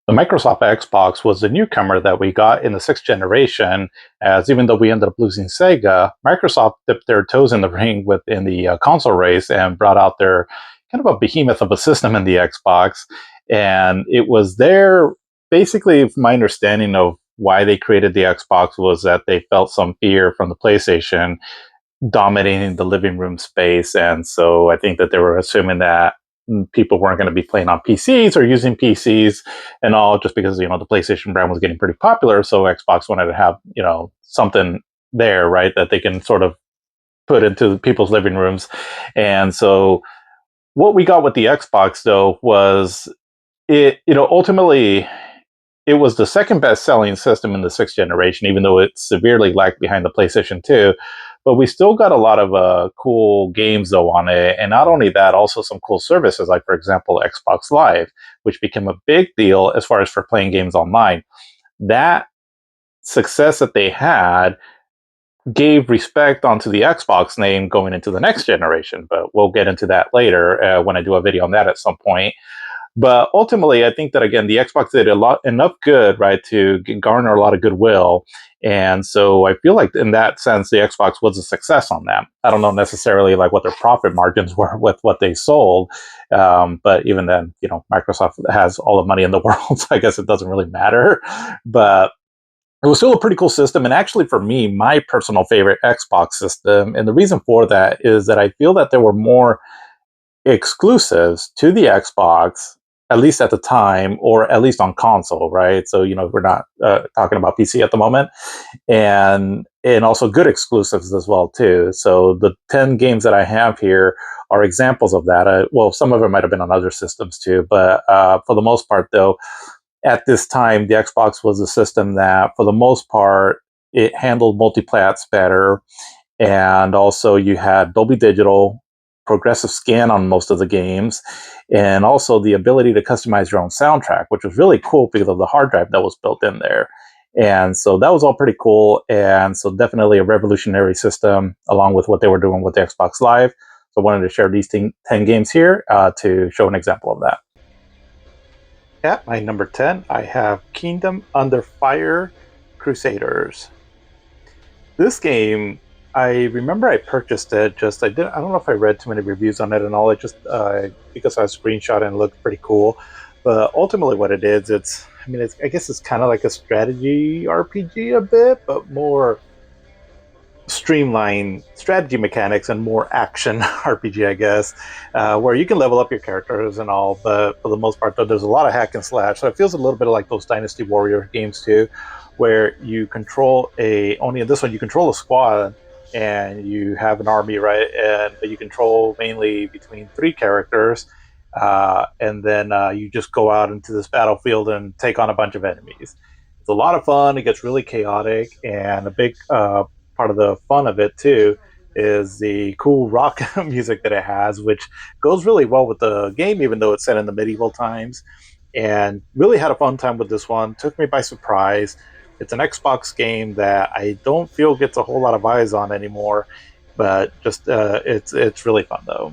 The Microsoft Xbox was the newcomer that we got in the sixth generation, as even though we ended up losing Sega, Microsoft dipped their toes in the ring within the console race and brought out their kind of a behemoth of a system in the Xbox. And it was their, basically, my understanding of why they created the Xbox was that they felt some fear from the PlayStation dominating the living room space. And so I think that they were assuming that people weren't going to be playing on PCs or using PCs and all just because, the PlayStation brand was getting pretty popular. So Xbox wanted to have, something there, right, that they can sort of put into people's living rooms. And so what we got with the Xbox, though, was ultimately it was the second best selling system in the sixth generation, even though it severely lagged behind the PlayStation 2. But we still got a lot of cool games, though, on it. And not only that, also some cool services, like, for example, Xbox Live, which became a big deal as far as for playing games online. That success that they had gave respect onto the Xbox name going into the next generation. But we'll get into that later when I do a video on that at some point. But ultimately, I think that again, the Xbox did enough good, right, to garner a lot of goodwill, and so I feel like in that sense, the Xbox was a success on that. I don't know necessarily like what their profit margins were with what they sold, but even then, Microsoft has all the money in the world, so I guess it doesn't really matter. But it was still a pretty cool system, and actually, for me, my personal favorite Xbox system, and the reason for that is that I feel that there were more exclusives to the Xbox, at least at the time, or at least on console, right? So we're not talking about PC at the moment, and also good exclusives as well too. So the 10 games that I have here are examples of that. Well, some of them might have been on other systems too, but for the most part, though, at this time, the Xbox was a system that, for the most part, it handled multiplats better, and also you had Dolby Digital, progressive scan on most of the games, and also the ability to customize your own soundtrack, which was really cool because of the hard drive that was built in there. And so that was all pretty cool. And so definitely a revolutionary system, along with what they were doing with the Xbox Live. So I wanted to share these 10 games here to show an example of that. At my number 10, I have Kingdom Under Fire Crusaders. This game, I remember I purchased it. I don't know if I read too many reviews on it and all. It just because I screenshot and it looked pretty cool. But ultimately, what it is, I guess it's kind of like a strategy RPG a bit, but more streamlined strategy mechanics and more action RPG, I guess, where you can level up your characters and all. But for the most part, though, there's a lot of hack and slash. So it feels a little bit like those Dynasty Warrior games too, where you control only in this one you control a squad and you have an army, right? But you control mainly between three characters. And then you just go out into this battlefield and take on a bunch of enemies. It's a lot of fun. It gets really chaotic, and a big part of the fun of it too is the cool rock music that it has, which goes really well with the game, even though it's set in the medieval times. And really had a fun time with this one. Took me by surprise. It's an Xbox game that I don't feel gets a whole lot of eyes on anymore, but just it's really fun though.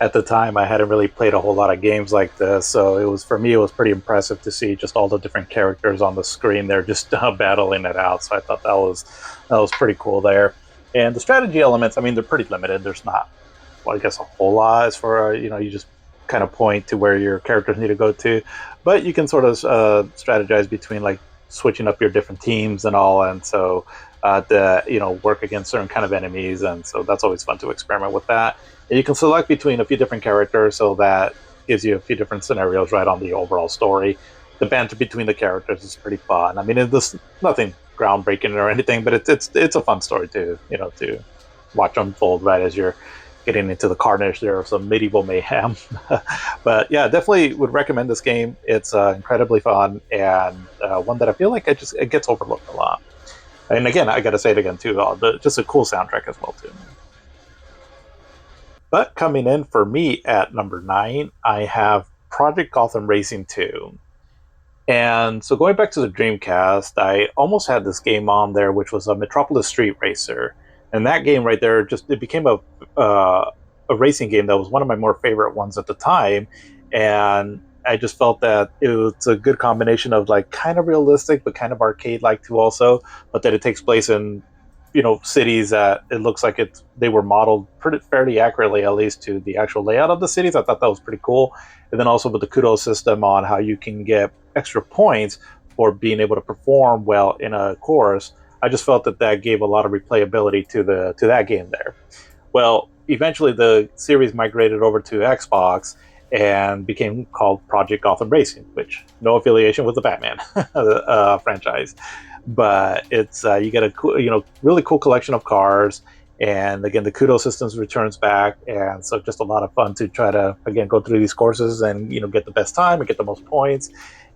At the time, I hadn't really played a whole lot of games like this, so it was pretty impressive to see just all the different characters on the screen. They're just battling it out. So I thought that was pretty cool there. And the strategy elements, I mean, they're pretty limited. There's not, well, I guess, a whole lot as for you just kind of point to where your characters need to go to, but you can sort of strategize between like switching up your different teams and all, and so to work against certain kind of enemies, and so that's always fun to experiment with that. And you can select between a few different characters, so that gives you a few different scenarios right on the overall story. The banter between the characters is pretty fun. I mean, it's nothing groundbreaking or anything, but it's a fun story to watch unfold right as you're getting into the carnage there of some medieval mayhem. But yeah, definitely would recommend this game. It's incredibly fun, and one that I feel like it gets overlooked a lot. And again, I got to say it again too. Just a cool soundtrack as well too. But coming in for me at number 9, I have Project Gotham Racing 2. And so going back to the Dreamcast, I almost had this game on there, which was a Metropolis Street Racer. And that game right there, it became a racing game that was one of my more favorite ones at the time. And I just felt that it's a good combination of like kind of realistic but kind of arcade like too also, but that it takes place in cities that it looks like they were modeled pretty fairly accurately, at least to the actual layout of the cities. I thought that was pretty cool. And then also with the kudos system on how you can get extra points for being able to perform well in a course. I just felt that that gave a lot of replayability to that game there. Well, eventually the series migrated over to Xbox and became called Project Gotham Racing, which no affiliation with the Batman franchise, but it's you get a cool, really cool collection of cars, and again the kudo systems returns back, and so just a lot of fun to try to again go through these courses and get the best time and get the most points,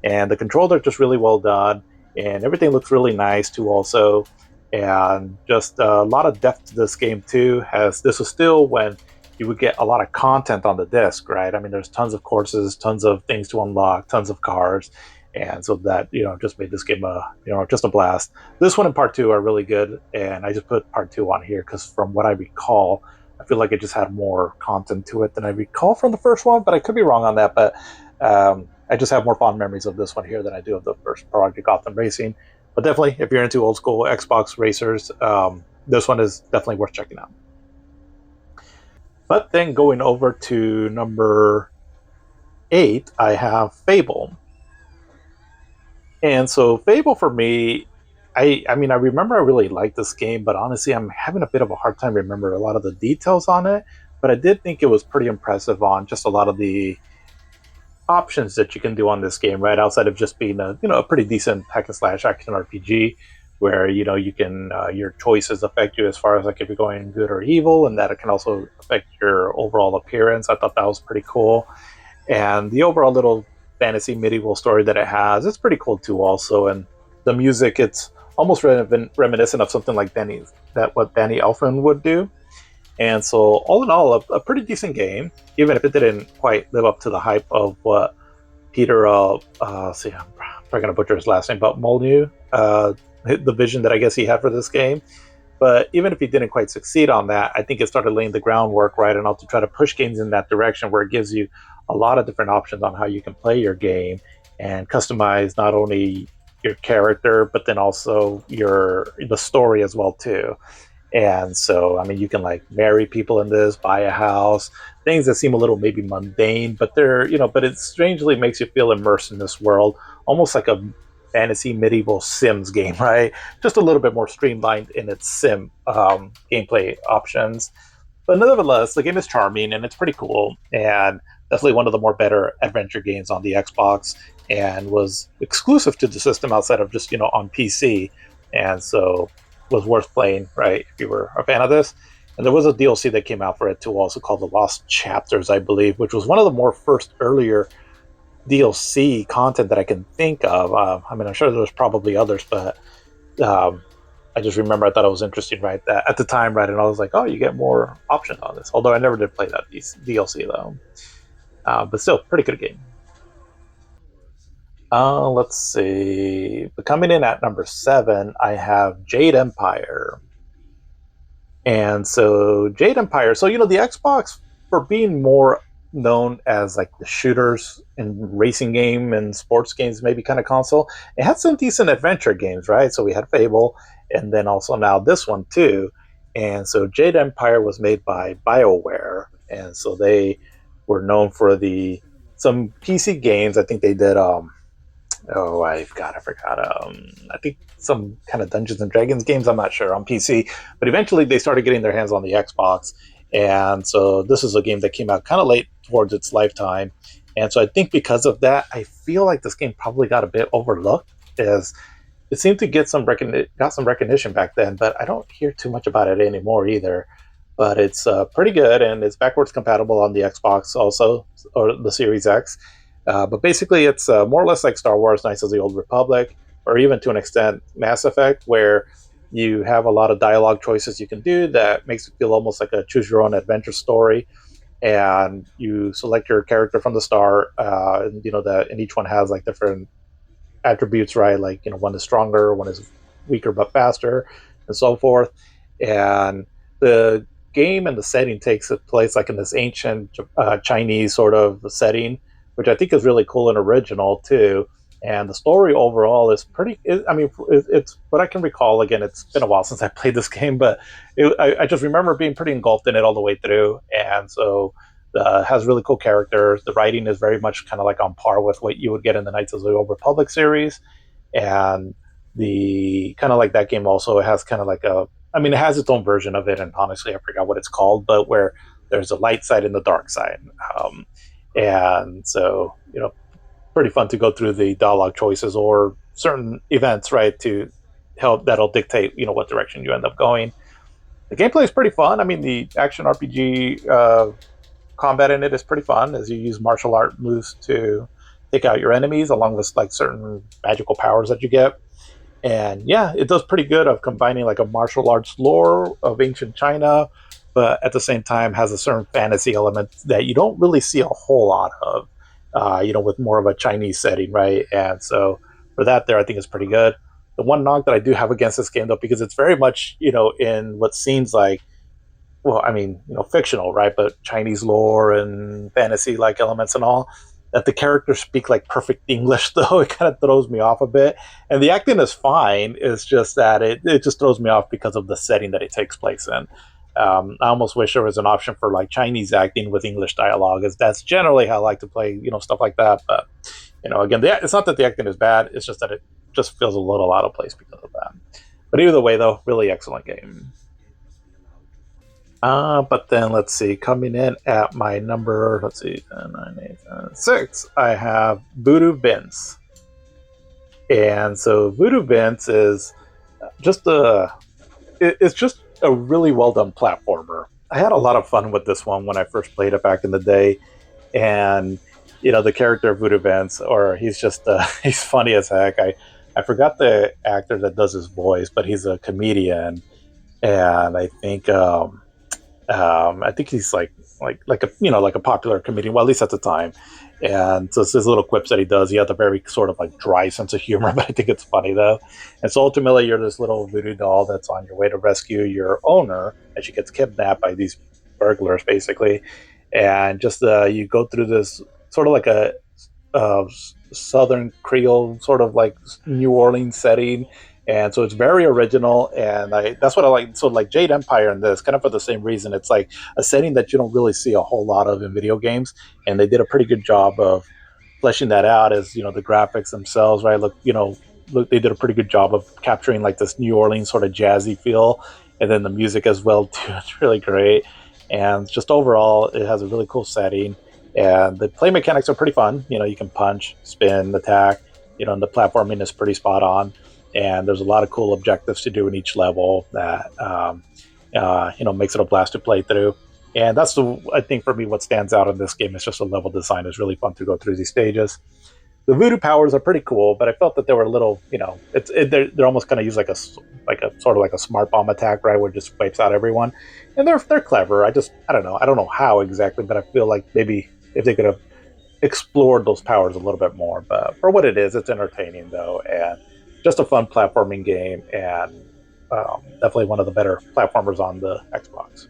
and the controls are just really well done, and everything looks really nice too also, and just a lot of depth to this game too. As this was still when you would get a lot of content on the disc, right? I mean, there's tons of courses, tons of things to unlock, tons of cars, and so that just made this game a just a blast. This one and part two are really good, and I just put part two on here because from what I recall, I feel like it just had more content to it than I recall from the first one, but I could be wrong on that. But I just have more fond memories of this one here than I do of the first Project Gotham Racing. But definitely, if you're into old school Xbox racers, this one is definitely worth checking out. But then going over to number 8, I have Fable. And so Fable for me, I mean I remember I really liked this game, but honestly I'm having a bit of a hard time remembering a lot of the details on it. But I did think it was pretty impressive on just a lot of the options that you can do on this game, right? Outside of just being a pretty decent hack and slash action RPG, where you can your choices affect you as far as like if you're going good or evil, and that it can also affect your overall appearance. I thought that was pretty cool, and the overall little fantasy medieval story that it has, it's pretty cool too. Also, and the music, it's almost reminiscent of something like what Danny Elfman would do. And so, all in all, a pretty decent game, even if it didn't quite live up to the hype of what Peter, see, I'm probably going to butcher his last name, but Molyneux, the vision that I guess he had for this game. But even if he didn't quite succeed on that, I think it started laying the groundwork, right, and also try to push games in that direction where it gives you a lot of different options on how you can play your game and customize not only your character, but then also the story as well too. And so, I mean, you can like marry people in this, buy a house, things that seem a little maybe mundane, but but it strangely makes you feel immersed in this world, almost like a fantasy medieval Sims game, right? Just a little bit more streamlined in its sim gameplay options. But nevertheless, the game is charming and it's pretty cool, and definitely one of the more better adventure games on the Xbox, and was exclusive to the system outside of just on PC, and so was worth playing, right? If you were a fan of this. And there was a DLC that came out for it too, also called The Lost Chapters, I believe, which was one of the more first earlier DLC content that I can think of. I mean, I'm sure there was probably others, but um, I just remember I thought it was interesting, right? At the time, right? And I was like, oh, you get more options on this. Although I never did play that DLC though. But still, pretty good game. Let's see. But coming in at number 7, I have Jade Empire. And so Jade Empire, so the Xbox, for being more known as like the shooters and racing game and sports games, maybe kind of console, it had some decent adventure games, right? So we had Fable, and then also now this one too. And so Jade Empire was made by BioWare, and so they were known for the some PC games. I think they did oh, I forgot. I think some kind of Dungeons and Dragons games. I'm not sure on PC, but eventually they started getting their hands on the Xbox, and so this is a game that came out kind of late towards its lifetime, and so I think because of that, I feel like this game probably got a bit overlooked, as it seemed to got some recognition back then, but I don't hear too much about it anymore either. But it's pretty good, and it's backwards compatible on the Xbox also, or the Series X. But basically, it's more or less like Star Wars: Knights of the Old Republic, or even to an extent Mass Effect, where you have a lot of dialogue choices you can do that makes it feel almost like a choose your own adventure story. And you select your character from the start, and that, and each one has like different attributes, right? Like one is stronger, one is weaker but faster, and so forth. And the game and the setting takes place like in this ancient Chinese sort of setting, which I think is really cool and original too. And the story overall is pretty. I mean, it's what I can recall. Again, it's been a while since I played this game, but I just remember being pretty engulfed in it all the way through. And so has really cool characters. The writing is very much kind of like on par with what you would get in the Knights of the Old Republic series, and the kind of like that game also has kind of like a. I mean, it has its own version of it, and honestly, I forgot what it's called, but where there's a light side and the dark side, and so pretty fun to go through the dialogue choices or certain events, right, to help that'll dictate what direction you end up going. The gameplay is pretty fun. I mean, the action RPG combat in it is pretty fun as you use martial art moves to take out your enemies, along with like certain magical powers that you get. And yeah, it does pretty good of combining like a martial arts lore of ancient China, but at the same time has a certain fantasy element that you don't really see a whole lot of, with more of a Chinese setting, right? And so for that, there I think is pretty good. The one knock that I do have against this game, though, because it's very much in what seems like, well, I mean, fictional, right? But Chinese lore and fantasy like elements and all, that the characters speak like perfect English, though it kind of throws me off a bit. And the acting is fine. It's just that it just throws me off because of the setting that it takes place in. I almost wish there was an option for like Chinese acting with English dialogue, as that's generally how I like to play, stuff like that. But again, it's not that the acting is bad; it's just that it just feels a little out of place because of that. But either way, though, really excellent game. But then let's see, coming in at my number, let's see, 10, 9, 8, 6, I have Voodoo Vince. And so Voodoo Vince is just it's just a really well done platformer. I had a lot of fun with this one when I first played it back in the day. And, the character of Voodoo Vince, or he's just, he's funny as heck. I forgot the actor that does his voice, but he's a comedian. And I think he's like a like a popular comedian, well, at least at the time. And so it's his little quips that he does. He has a very sort of like dry sense of humor, but I think it's funny though. And so ultimately, you're this little voodoo doll that's on your way to rescue your owner, and she gets kidnapped by these burglars, basically. And just you go through this sort of like a uh, Southern Creole sort of like New Orleans setting, and so it's very original, and that's what I like. So like Jade Empire and this kind of for the same reason, it's like a setting that you don't really see a whole lot of in video games, and they did a pretty good job of fleshing that out. As the graphics themselves, right? Look, they did a pretty good job of capturing like this New Orleans sort of jazzy feel, and then the music as well too. It's really great, and just overall, it has a really cool setting, and the play mechanics are pretty fun. You can punch, spin, attack. And the platforming is pretty spot on, and there's a lot of cool objectives to do in each level that makes it a blast to play through. And that's I think for me what stands out in this game is just the level design is really fun to go through these stages. The voodoo powers are pretty cool, but I felt that they were a little, they're almost kind of used like a sort of like a smart bomb attack, right, where it just wipes out everyone, and they're clever. I don't know how exactly, but I feel like maybe if they could have explored those powers a little bit more. But for what it is, it's entertaining though, and just a fun platforming game, and definitely one of the better platformers on the Xbox.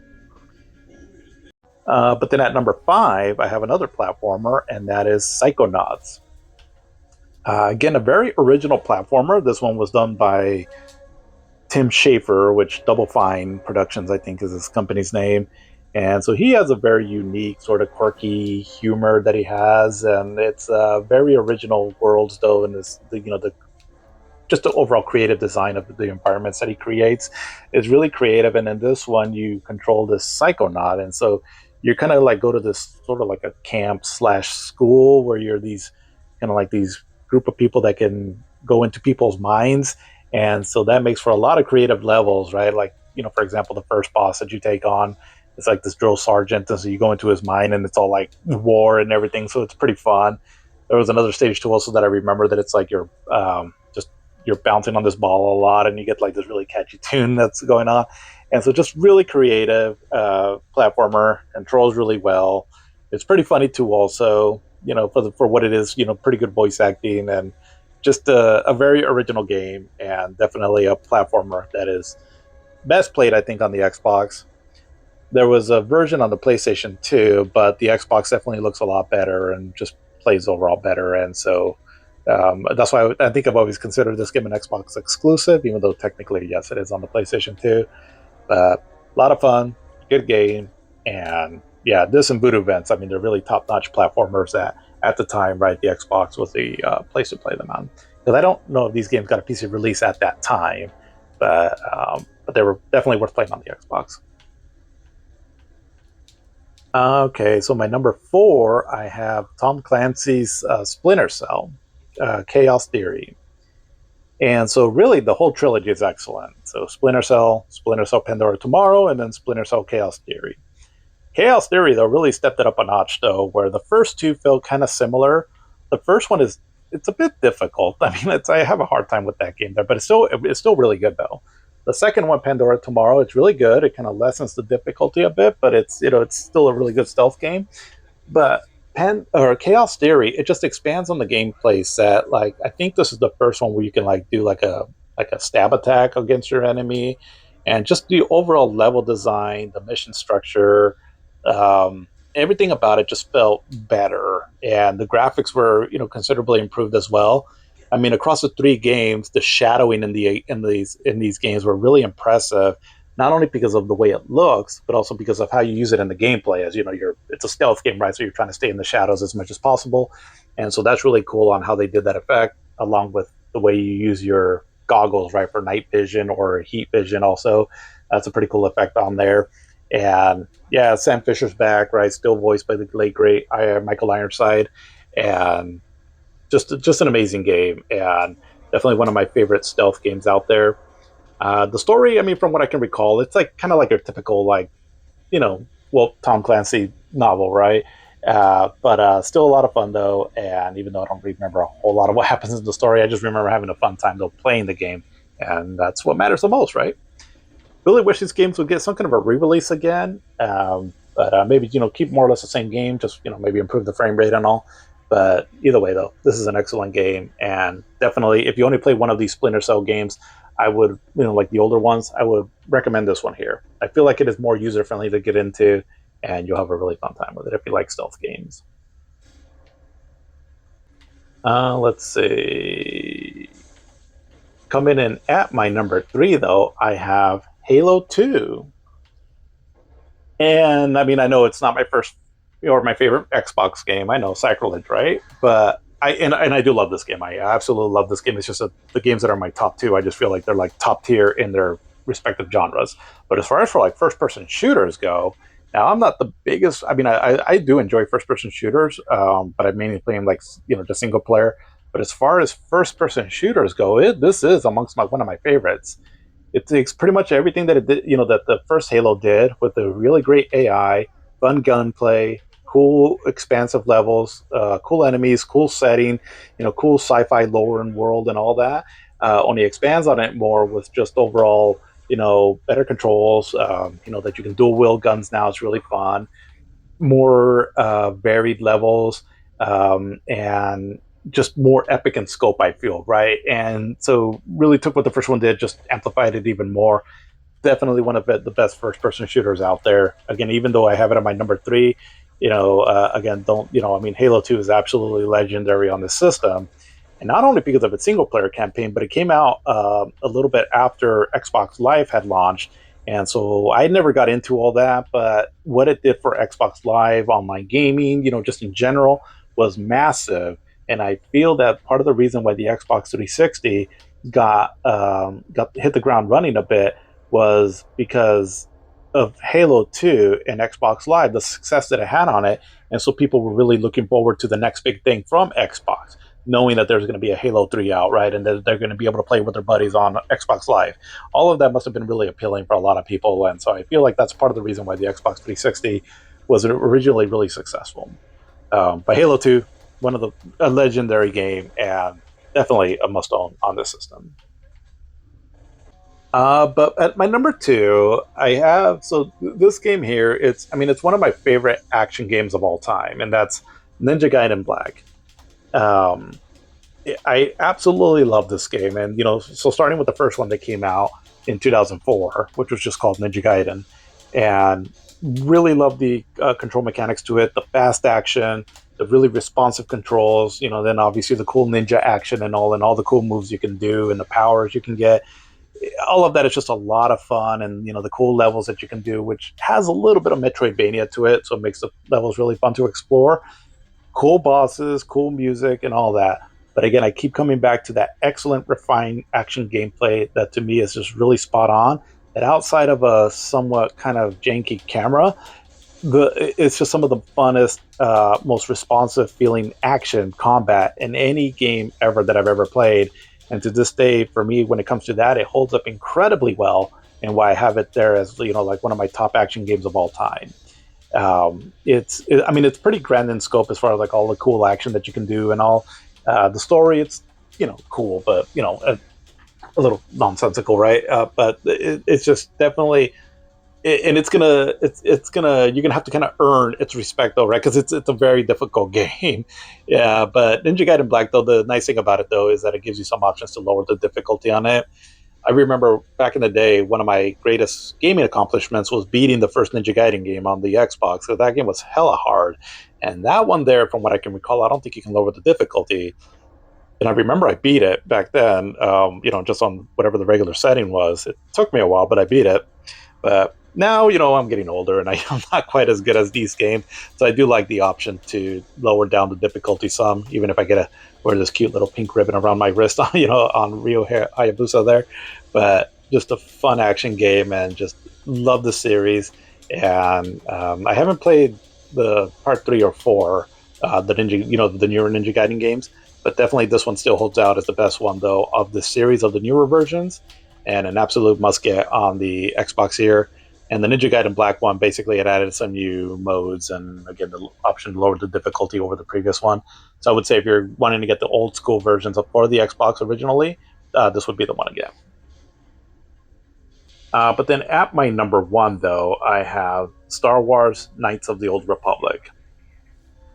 But then at number 5, I have another platformer, and that is Psychonauts. Again, a very original platformer. This one was done by Tim Schafer, which Double Fine Productions, I think, is his company's name. And so he has a very unique, sort of quirky humor that he has, and it's very original worlds, though, and the just the overall creative design of the environments that he creates is really creative. And in this one, you control this psychonaut, and so you kind of like go to this sort of like a camp slash school where you're these kind of like these group of people that can go into people's minds, and so that makes for a lot of creative levels, right? Like for example, the first boss that you take on, it's like this drill sergeant, and so you go into his mind, and it's all like war and everything, so it's pretty fun. There was another stage too also that I remember that it's like you're bouncing on this ball a lot, and you get like this really catchy tune that's going on. And so just really creative platformer, controls really well. It's pretty funny too also, for what it is, pretty good voice acting, and just a very original game, and definitely a platformer that is best played, I think, on the Xbox. There was a version on the PlayStation 2, but the Xbox definitely looks a lot better, and just plays overall better. And so that's why I think I've always considered this game an Xbox exclusive, even though technically, yes, it is on the PlayStation 2. But a lot of fun, good game, and yeah, this and Voodoo Events. I mean, they're really top-notch platformers that at the time, right, the Xbox was the place to play them on. Because I don't know if these games got a PC release at that time, but they were definitely worth playing on the Xbox. Okay, so my number 4, I have Tom Clancy's Splinter Cell, Chaos Theory. And so, really, the whole trilogy is excellent. So, Splinter Cell Pandora Tomorrow, and then Splinter Cell Chaos Theory. Chaos Theory, though, really stepped it up a notch, though, where the first two feel kind of similar. The first one is it's a bit difficult. I mean, I have a hard time with that game there, but it's still really good though. The second one, Pandora Tomorrow, it's really good. It kind of lessens the difficulty a bit, but it's still a really good stealth game. But Chaos Theory, it just expands on the gameplay set. Like I think this is the first one where you can like do like a stab attack against your enemy, and just the overall level design, the mission structure, everything about it just felt better, and the graphics were considerably improved as well. I mean, across the three games, the shadowing in these games were really impressive. Not only because of the way it looks, but also because of how you use it in the gameplay. As you know, it's a stealth game, right? So you're trying to stay in the shadows as much as possible, and so that's really cool on how they did that effect, along with the way you use your goggles, right, for night vision or heat vision. Also, that's a pretty cool effect on there. And yeah, Sam Fisher's back, right? Still voiced by the late great Michael Ironside, and just an amazing game, and definitely one of my favorite stealth games out there. The story, I mean, from what I can recall, it's like kind of like a typical you know, Tom Clancy novel, right? But still a lot of fun though. And even though I don't remember a whole lot of what happens in the story, I just remember having a fun time though playing the game, and that's what matters the most, right? Really wish these games would get some kind of a re-release again, but maybe keep more or less the same game, just maybe improve the frame rate and all. But either way, though, this is an excellent game, and definitely, if you only play one of these Splinter Cell games, I would, like the older ones, I would recommend this one here. I feel like it is more user friendly to get into, and you'll have a really fun time with it if you like stealth games. Let's see. Coming in at my number 3, though, I have Halo 2. And I mean, I know it's not my first or my favorite Xbox game. I know, sacrilege, right? But I do love this game. I absolutely love this game. It's just the games that are my top two. I just feel like they're like top tier in their respective genres. But as far as for like first person shooters go, now I'm not the biggest. I mean, I do enjoy first person shooters, but I'm mainly playing like just single player. But as far as first person shooters go, this is amongst one of my favorites. It takes pretty much everything that it did, that the first Halo did, with a really great AI, fun gunplay, cool expansive levels, cool enemies, cool setting, cool sci-fi lore and world and all that. Only expands on it more with just overall, better controls. That you can dual wield guns now. It's really fun. More varied levels, and just more epic in scope, I feel, right? And so really took what the first one did, just amplified it even more. Definitely one of the best first person shooters out there. Again, even though I have it on my number 3, again, don't, I mean, Halo 2 is absolutely legendary on this system. And not only because of its single player campaign, but it came out a little bit after Xbox Live had launched. And so I never got into all that, but what it did for Xbox Live, online gaming, just in general, was massive. And I feel that part of the reason why the Xbox 360 got hit the ground running a bit was because of Halo 2 and Xbox Live, the success that it had on it. And so people were really looking forward to the next big thing from Xbox, knowing that there's going to be a Halo 3 out, right? And that they're going to be able to play with their buddies on Xbox Live. All of that must have been really appealing for a lot of people. And so I feel like that's part of the reason why the Xbox 360 was originally really successful. But Halo 2, a legendary game, and definitely a must own on this system. But at my number 2, I have this game here. It's one of my favorite action games of all time, and that's Ninja Gaiden Black. Um, I absolutely love this game, and so starting with the first one that came out in 2004, which was just called Ninja Gaiden, and really love the control mechanics to it, the fast action, the really responsive controls, then obviously the cool ninja action and all the cool moves you can do and the powers you can get. All of that is just a lot of fun, and the cool levels that you can do, which has a little bit of Metroidvania to it, so it makes the levels really fun to explore. Cool bosses, cool music, and all that. But again, I keep coming back to that excellent, refined action gameplay that to me is just really spot on. That outside of a somewhat kind of janky camera, it's just some of the funnest, most responsive feeling action combat in any game ever that I've ever played. And to this day, for me, when it comes to that, it holds up incredibly well, and why I have it there as like one of my top action games of all time. I mean, it's pretty grand in scope as far as like all the cool action that you can do and all. The story, it's cool, but a little nonsensical, right? But it's just definitely, and it's gonna you're gonna have to kind of earn its respect though, right? Because it's a very difficult game. Yeah, but Ninja Gaiden Black though, the nice thing about it though is that it gives you some options to lower the difficulty on it. I remember back in the day, one of my greatest gaming accomplishments was beating the first Ninja Gaiden game on the Xbox. So that game was hella hard, and that one there, from what I can recall, I don't think you can lower the difficulty. And I remember I beat it back then, just on whatever the regular setting was. It took me a while, but I beat it. But now, I'm getting older and I'm not quite as good as these games. So I do like the option to lower down the difficulty some, even if I get to wear this cute little pink ribbon around my wrist, on Rio Hayabusa there. But just a fun action game, and just love the series. And I haven't played the part 3 or 4, the Ninja, the newer Ninja Gaiden games, but definitely this one still holds out as the best one though of the series of the newer versions, and an absolute must get on the Xbox here. And the Ninja Gaiden Black one, basically it added some new modes, and again the option to lower the difficulty over the previous one. So I would say if you're wanting to get the old school versions of for the Xbox originally, this would be the one again. But then at my number one though, I have Star Wars: Knights of the Old Republic.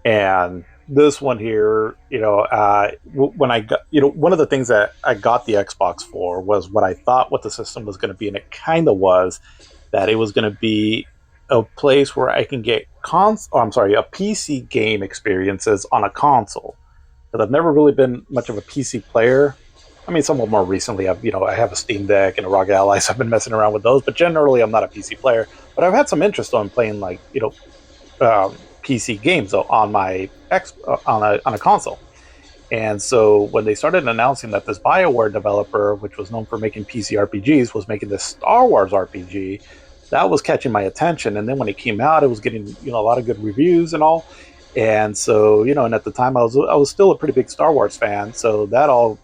And this one here, when I got, one of the things that I got the Xbox for was what I thought what the system was going to be, and it kind of was that it was going to be a place where I can get a PC game experiences on a console. Because I've never really been much of a PC player. I mean, somewhat more recently, I have a Steam Deck and a ROG Ally, so I've been messing around with those. But generally, I'm not a PC player. But I've had some interest on playing like PC games though on my on a console. And so when they started announcing that this BioWare developer, which was known for making PC RPGs, was making this Star Wars RPG, that was catching my attention. And then when it came out, it was getting a lot of good reviews and all. And so and at the time I was still a pretty big Star Wars fan, so that all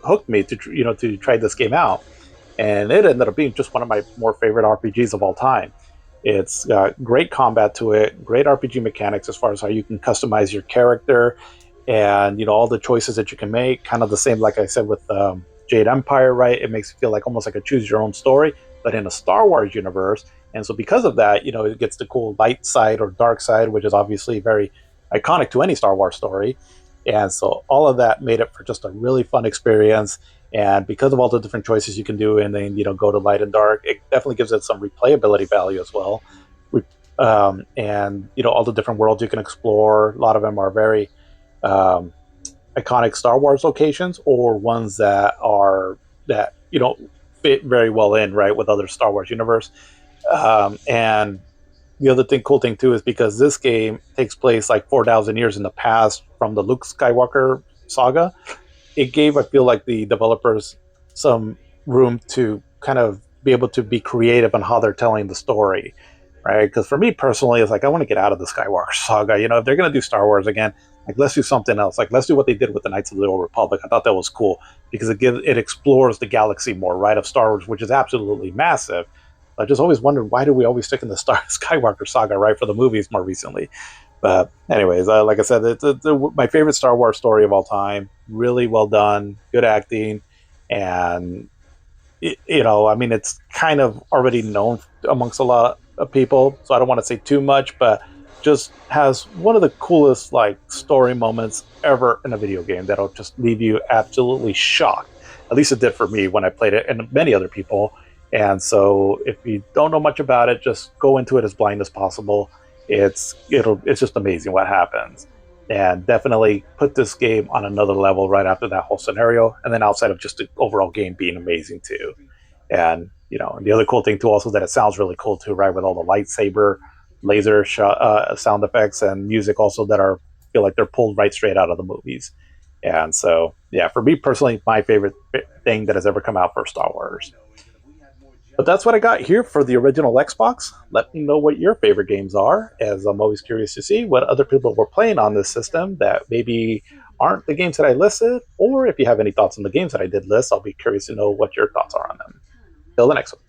hooked me to try this game out. And it ended up being just one of my more favorite RPGs of all time. It's got great combat to it, great RPG mechanics as far as how you can customize your character, and all the choices that you can make. Kind of the same, like I said with Jade Empire, right? It makes it feel like almost like a choose your own story, but in a Star Wars universe. And so because of that, it gets the cool light side or dark side, which is obviously very iconic to any Star Wars story. And so all of that made it for just a really fun experience. And because of all the different choices you can do, and then go to light and dark, it definitely gives it some replayability value as well. And all the different worlds you can explore. A lot of them are very iconic Star Wars locations, or ones that fit very well in right with other Star Wars universe. And the other cool thing too, is because this game takes place like 4,000 years in the past from the Luke Skywalker saga. It gave, I feel like, the developers some room to kind of be able to be creative on how they're telling the story, right? Because for me personally, it's like I want to get out of the Skywalker saga. If they're going to do Star Wars again, like let's do something else. Like let's do what they did with the Knights of the Old Republic. I thought that was cool because it explores the galaxy more, right? Of Star Wars, which is absolutely massive. I just always wondered, why do we always stick in the Skywalker saga, right, for the movies more recently? But anyways, like I said, it's my favorite Star Wars story of all time. Really well done, good acting, and I mean, it's kind of already known amongst a lot of people, so I don't want to say too much, but just has one of the coolest like story moments ever in a video game that'll just leave you absolutely shocked. At least it did for me when I played it, and many other people. And so, if you don't know much about it, just go into it as blind as possible. It's just amazing what happens. and definitely put this game on another level right after that whole scenario. And then outside of just the overall game being amazing too. And the other cool thing too, also that it sounds really cool too, right? With all the lightsaber, sound effects and music, also that are feel like they're pulled right straight out of the movies. And so, yeah, for me personally, my favorite thing that has ever come out for Star Wars. But that's what I got here for the original Xbox. Let me know what your favorite games are, as I'm always curious to see what other people were playing on this system that maybe aren't the games that I listed, or if you have any thoughts on the games that I did list, I'll be curious to know what your thoughts are on them. Till the next one.